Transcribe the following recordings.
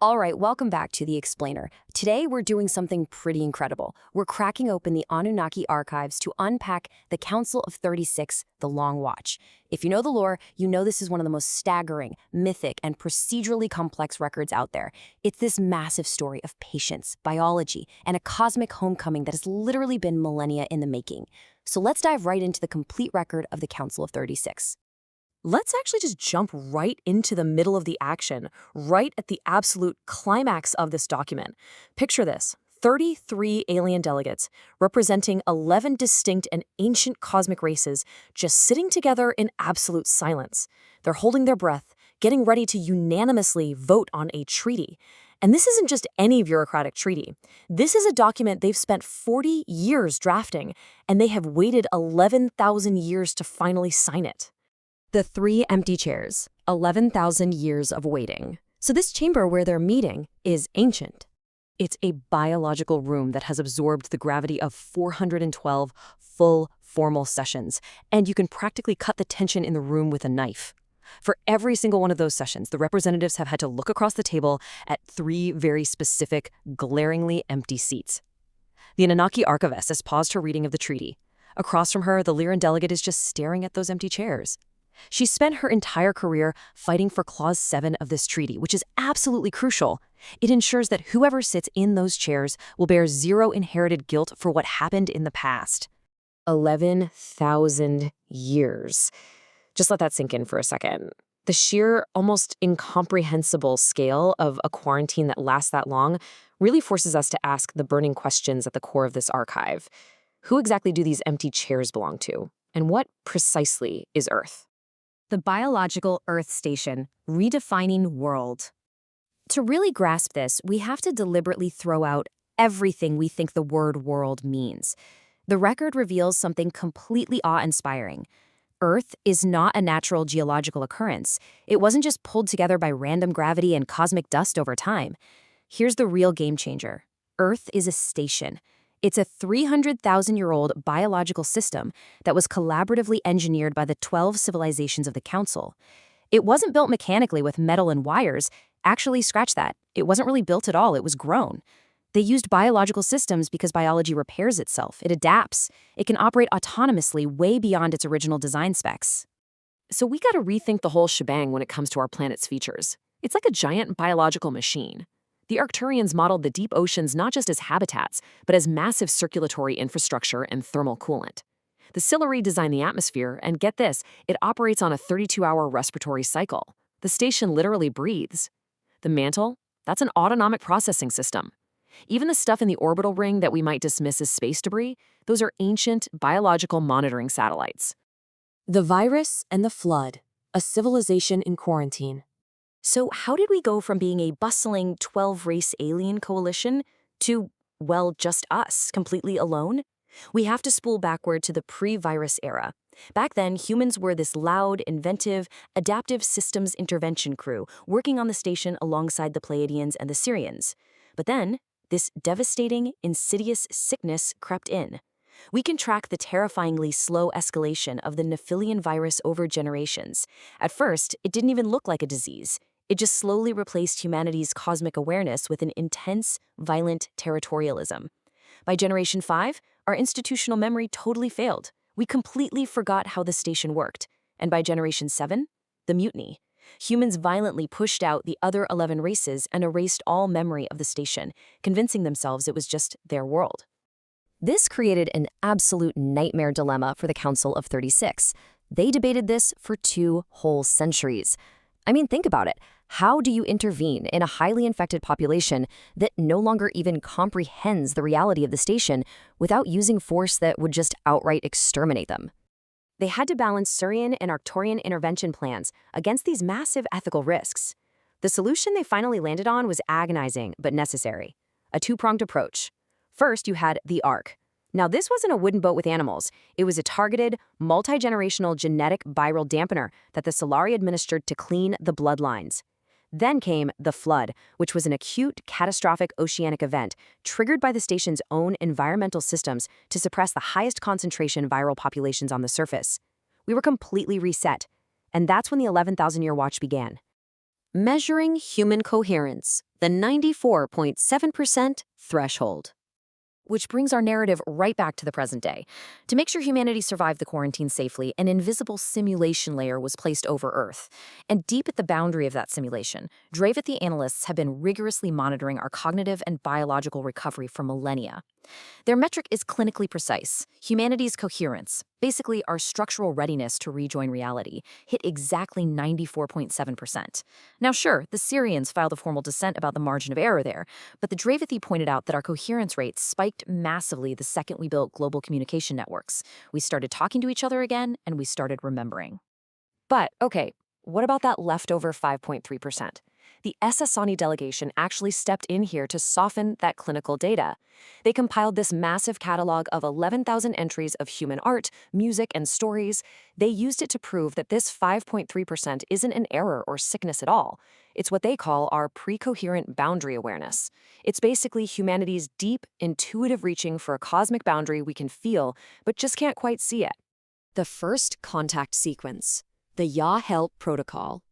All right, welcome back to The Explainer. Today, we're doing something pretty incredible. We're cracking open the Anunnaki archives to unpack the Council of 36, the Long Watch. If you know the lore, you know this is one of the most staggering, mythic, and procedurally complex records out there. It's this massive story of patience, biology, and a cosmic homecoming that has literally been millennia in the making. So let's dive right into the complete record of the Council of 36. Let's actually just jump right into the middle of the action, right at the absolute climax of this document. Picture this: 33 alien delegates, representing 11 distinct and ancient cosmic races, just sitting together in absolute silence. They're holding their breath, getting ready to unanimously vote on a treaty. And this isn't just any bureaucratic treaty. This is a document they've spent 40 years drafting, and they have waited 11,000 years to finally sign it. The three empty chairs, 11,000 years of waiting. So this chamber where they're meeting is ancient. It's a biological room that has absorbed the gravity of 412 full formal sessions, and you can practically cut the tension in the room with a knife. For every single one of those sessions, the representatives have had to look across the table at three very specific, glaringly empty seats. The Anunnaki archivist has paused her reading of the treaty. Across from her, the Lyran delegate is just staring at those empty chairs. She's spent her entire career fighting for Clause 7 of this treaty, which is absolutely crucial. It ensures that whoever sits in those chairs will bear zero inherited guilt for what happened in the past. 11,000 years. Just let that sink in for a second. The sheer, almost incomprehensible scale of a quarantine that lasts that long really forces us to ask the burning questions at the core of this archive. Who exactly do these empty chairs belong to? And what precisely is Earth? The biological Earth station, redefining world. To really grasp this, we have to deliberately throw out everything we think the word world means. The record reveals something completely awe-inspiring. Earth is not a natural geological occurrence. It wasn't just pulled together by random gravity and cosmic dust over time. Here's the real game changer. Earth is a station. It's a 300,000-year-old biological system that was collaboratively engineered by the 12 civilizations of the Council. It wasn't built mechanically with metal and wires. Actually, scratch that. It wasn't really built at all. It was grown. They used biological systems because biology repairs itself. It adapts. It can operate autonomously way beyond its original design specs. So we gotta rethink the whole shebang when it comes to our planet's features. It's like a giant biological machine. The Arcturians modeled the deep oceans not just as habitats, but as massive circulatory infrastructure and thermal coolant. The Siluri designed the atmosphere, and get this, it operates on a 32-hour respiratory cycle. The station literally breathes. The mantle? That's an autonomic processing system. Even the stuff in the orbital ring that we might dismiss as space debris, those are ancient biological monitoring satellites. The virus and the flood, a civilization in quarantine. So how did we go from being a bustling 12-race alien coalition to, well, just us, completely alone? We have to spool backward to the pre-virus era. Back then, humans were this loud, inventive, adaptive systems intervention crew working on the station alongside the Pleiadians and the Sirians. But then, this devastating, insidious sickness crept in. We can track the terrifyingly slow escalation of the Nephilian virus over generations. At first, it didn't even look like a disease. It just slowly replaced humanity's cosmic awareness with an intense, violent territorialism. By Generation 5, our institutional memory totally failed. We completely forgot how the station worked. And by Generation 7, the mutiny. Humans violently pushed out the other 11 races and erased all memory of the station, convincing themselves it was just their world. This created an absolute nightmare dilemma for the Council of 36. They debated this for 2 whole centuries. I mean, think about it. How do you intervene in a highly infected population that no longer even comprehends the reality of the station without using force that would just outright exterminate them? They had to balance Surian and Arcturian intervention plans against these massive ethical risks. The solution they finally landed on was agonizing but necessary. A 2-pronged approach. First, you had the Ark. Now, this wasn't a wooden boat with animals. It was a targeted, multi-generational genetic viral dampener that the Solari administered to clean the bloodlines. Then came the flood, which was an acute, catastrophic oceanic event triggered by the station's own environmental systems to suppress the highest concentration viral populations on the surface. We were completely reset, and that's when the 11,000-year watch began. Measuring human coherence, the 94.7% threshold. Which brings our narrative right back to the present day. To make sure humanity survived the quarantine safely, an invisible simulation layer was placed over Earth. And deep at the boundary of that simulation, Dravathi analysts have been rigorously monitoring our cognitive and biological recovery for millennia. Their metric is clinically precise. Humanity's coherence, basically our structural readiness to rejoin reality, hit exactly 94.7%. Now sure, the Syrians filed a formal dissent about the margin of error there, but the Dravathi pointed out that our coherence rates spiked massively the second we built global communication networks. We started talking to each other again, and we started remembering. But, okay, what about that leftover 5.3%? The Essassani delegation actually stepped in here to soften that clinical data. They compiled this massive catalog of 11,000 entries of human art, music, and stories. They used it to prove that this 5.3% isn't an error or sickness at all. It's what they call our precoherent boundary awareness. It's basically humanity's deep, intuitive reaching for a cosmic boundary we can feel, but just can't quite see it. The first contact sequence, the Yahelp protocol.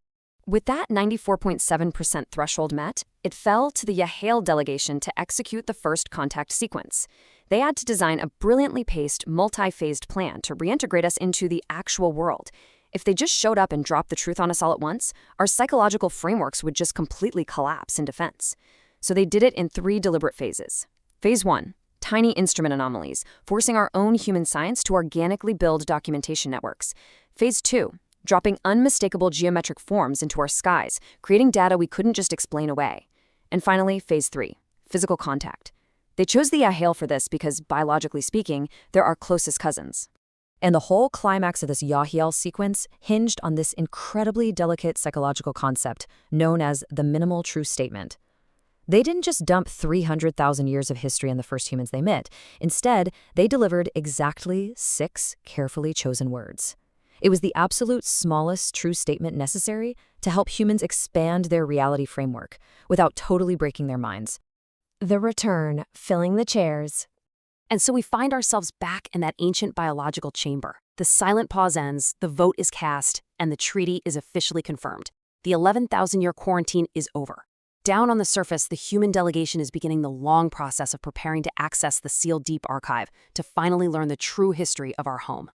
With that 94.7% threshold met, it fell to the Yahail delegation to execute the first contact sequence. They had to design a brilliantly paced, multi-phased plan to reintegrate us into the actual world. If they just showed up and dropped the truth on us all at once, our psychological frameworks would just completely collapse in defense. So they did it in 3 deliberate phases. Phase 1. Tiny instrument anomalies, forcing our own human science to organically build documentation networks. Phase 2. Dropping unmistakable geometric forms into our skies, creating data we couldn't just explain away. And finally, Phase 3, physical contact. They chose the Yahail for this because, biologically speaking, they're our closest cousins. And the whole climax of this Yahail sequence hinged on this incredibly delicate psychological concept known as the minimal true statement. They didn't just dump 300,000 years of history on the first humans they met. Instead, they delivered exactly 6 carefully chosen words. It was the absolute smallest true statement necessary to help humans expand their reality framework without totally breaking their minds. The return, filling the chairs. And so we find ourselves back in that ancient biological chamber. The silent pause ends, the vote is cast, and the treaty is officially confirmed. The 11,000-year quarantine is over. Down on the surface, the human delegation is beginning the long process of preparing to access the sealed deep archive to finally learn the true history of our home.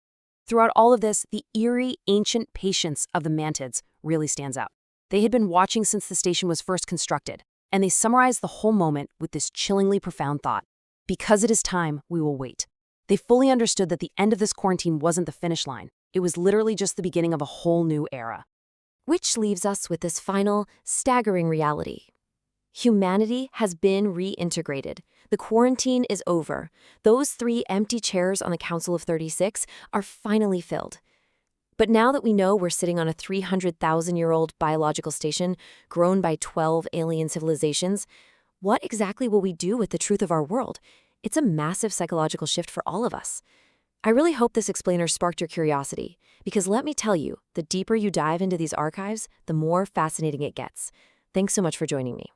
Throughout all of this, the eerie, ancient patience of the Mantids really stands out. They had been watching since the station was first constructed, and they summarized the whole moment with this chillingly profound thought. Because it is time, we will wait. They fully understood that the end of this quarantine wasn't the finish line. It was literally just the beginning of a whole new era. Which leaves us with this final, staggering reality. Humanity has been reintegrated. The quarantine is over. Those 3 empty chairs on the Council of 36 are finally filled. But now that we know we're sitting on a 300,000-year-old biological station grown by 12 alien civilizations, what exactly will we do with the truth of our world? It's a massive psychological shift for all of us. I really hope this explainer sparked your curiosity, because let me tell you, the deeper you dive into these archives, the more fascinating it gets. Thanks so much for joining me.